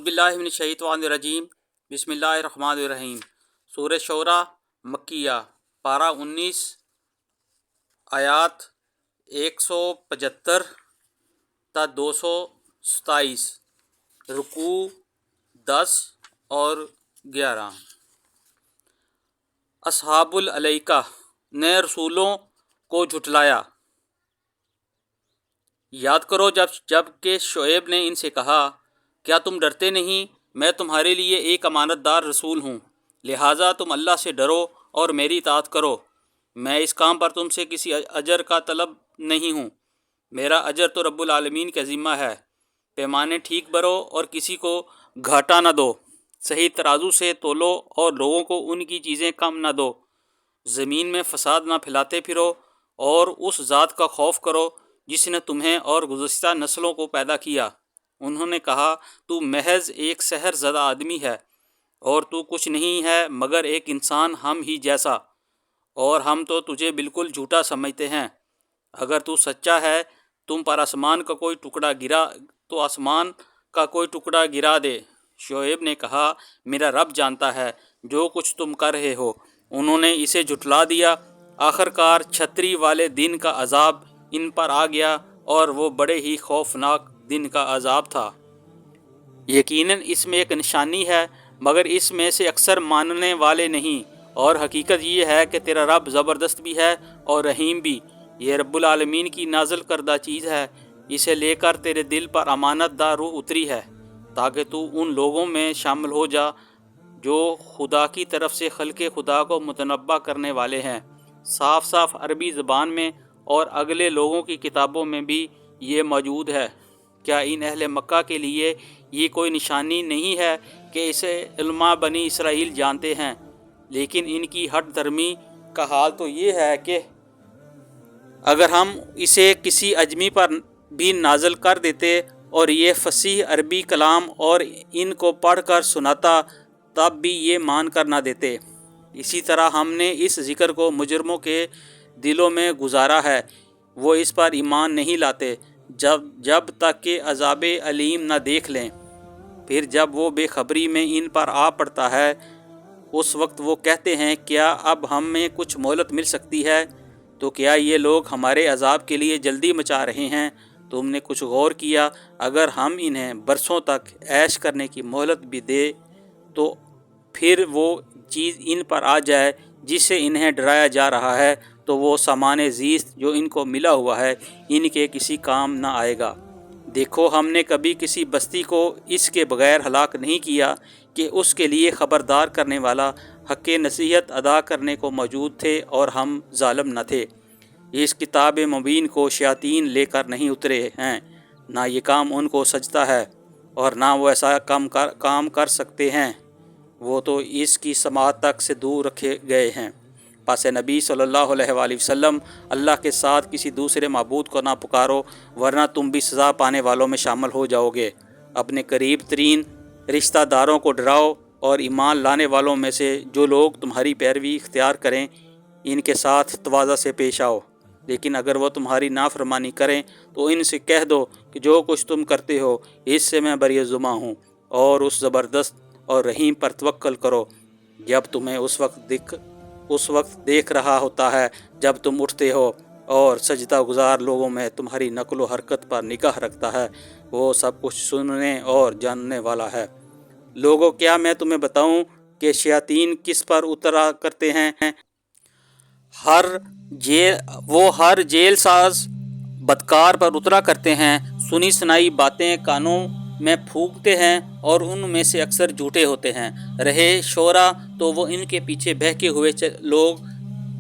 اعوذ من الشیطان الرجیم بسم اللہ الرحمن الرحیم۔ سورہ شعراء مکیہ، پارہ 19، آیات 175 تا 227، رکوع 10 اور 11۔ اصحاب الایکہ نے رسولوں کو جھٹلایا۔ یاد کرو جب کہ شعیب نے ان سے کہا، کیا تم ڈرتے نہیں؟ میں تمہارے لیے ایک امانت دار رسول ہوں، لہٰذا تم اللہ سے ڈرو اور میری اطاعت کرو۔ میں اس کام پر تم سے کسی اجر کا طلب نہیں ہوں، میرا اجر تو رب العالمین کا ذمہ ہے۔ پیمانے ٹھیک بھرو اور کسی کو گھاٹا نہ دو، صحیح ترازو سے تولو اور لوگوں کو ان کی چیزیں کم نہ دو۔ زمین میں فساد نہ پھیلاتے پھرو اور اس ذات کا خوف کرو جس نے تمہیں اور گزشتہ نسلوں کو پیدا کیا۔ انہوں نے کہا، تو محض ایک سحر زدہ آدمی ہے اور تو کچھ نہیں ہے مگر ایک انسان ہم ہی جیسا، اور ہم تو تجھے بالکل جھوٹا سمجھتے ہیں۔ اگر تو سچا ہے تم پر آسمان کا کوئی ٹکڑا گرا دے۔ شعیب نے کہا، میرا رب جانتا ہے جو کچھ تم کر رہے ہو۔ انہوں نے اسے جھٹلا دیا۔ آخرکار چھتری والے دن کا عذاب ان پر آ گیا اور وہ بڑے ہی خوفناک دن کا عذاب تھا۔ یقیناً اس میں ایک نشانی ہے مگر اس میں سے اکثر ماننے والے نہیں، اور حقیقت یہ ہے کہ تیرا رب زبردست بھی ہے اور رحیم بھی۔ یہ رب العالمین کی نازل کردہ چیز ہے، اسے لے کر تیرے دل پر امانت دار روح اتری ہے تاکہ تو ان لوگوں میں شامل ہو جا جو خدا کی طرف سے خلق خدا کو متنبع کرنے والے ہیں۔ صاف صاف عربی زبان میں اور اگلے لوگوں کی کتابوں میں بھی یہ موجود ہے۔ کیا ان اہل مکہ کے لیے یہ کوئی نشانی نہیں ہے کہ اسے علماء بنی اسرائیل جانتے ہیں؟ لیکن ان کی ہٹ دھرمی کا حال تو یہ ہے کہ اگر ہم اسے کسی اجمی پر بھی نازل کر دیتے اور یہ فصیح عربی کلام اور ان کو پڑھ کر سناتا تب بھی یہ مان کر نہ دیتے۔ اسی طرح ہم نے اس ذکر کو مجرموں کے دلوں میں گزارا ہے، وہ اس پر ایمان نہیں لاتے جب تک کہ عذاب علیم نہ دیکھ لیں۔ پھر جب وہ بے خبری میں ان پر آ پڑتا ہے اس وقت وہ کہتے ہیں، کیا اب ہمیں کچھ مہلت مل سکتی ہے؟ تو کیا یہ لوگ ہمارے عذاب کے لیے جلدی مچا رہے ہیں؟ تم نے کچھ غور کیا؟ اگر ہم انہیں برسوں تک عیش کرنے کی مہلت بھی دے تو پھر وہ چیز ان پر آ جائے جس سے انہیں ڈرایا جا رہا ہے تو وہ سامان زیست جو ان کو ملا ہوا ہے ان کے کسی کام نہ آئے گا۔ دیکھو، ہم نے کبھی کسی بستی کو اس کے بغیر ہلاک نہیں کیا کہ اس کے لیے خبردار کرنے والا حق نصیحت ادا کرنے کو موجود تھے اور ہم ظالم نہ تھے۔ اس کتاب مبین کو شیاطین لے کر نہیں اترے ہیں، نہ یہ کام ان کو سجتا ہے اور نہ وہ ایسا کام کر سکتے ہیں، وہ تو اس کی سماعت تک سے دور رکھے گئے ہیں۔ پس نبی صلی اللہ علیہ وآلہ وسلم اللہ کے ساتھ کسی دوسرے معبود کو نہ پکارو ورنہ تم بھی سزا پانے والوں میں شامل ہو جاؤ گے۔ اپنے قریب ترین رشتہ داروں کو ڈراؤ اور ایمان لانے والوں میں سے جو لوگ تمہاری پیروی اختیار کریں ان کے ساتھ تواضع سے پیش آؤ، لیکن اگر وہ تمہاری نافرمانی کریں تو ان سے کہہ دو کہ جو کچھ تم کرتے ہو اس سے میں بریء ہوں، اور اس زبردست اور رحیم پر توکل کرو جب تمہیں اس وقت دیکھ رہا ہوتا ہے جب تم اٹھتے ہو، اور سجدہ گزار لوگوں میں تمہاری نقل و حرکت پر نگاہ رکھتا ہے، وہ سب کچھ سننے اور جاننے والا ہے۔ لوگوں، کیا میں تمہیں بتاؤں کہ شیاطین کس پر اترا کرتے ہیں؟ وہ ہر جیل ساز بدکار پر اترا کرتے ہیں۔ سنی سنائی باتیں کانوں میں پھونکتے ہیں اور ان میں سے اکثر جھوٹے ہوتے ہیں۔ رہے شعراء تو وہ ان کے پیچھے بہکے ہوئے لوگ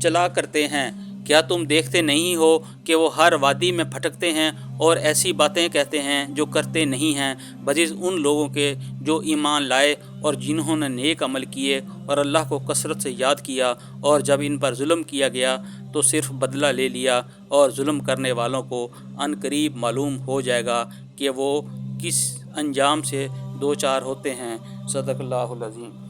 چلا کرتے ہیں۔ کیا تم دیکھتے نہیں ہو کہ وہ ہر وادی میں بھٹکتے ہیں اور ایسی باتیں کہتے ہیں جو کرتے نہیں ہیں، بجز ان لوگوں کے جو ایمان لائے اور جنہوں نے نیک عمل کیے اور اللہ کو کثرت سے یاد کیا، اور جب ان پر ظلم کیا گیا تو صرف بدلہ لے لیا، اور ظلم کرنے والوں کو عن قریب معلوم ہو جائے گا کہ وہ کس انجام سے دوچار ہوتے ہیں۔ صدق اللہ العظیم۔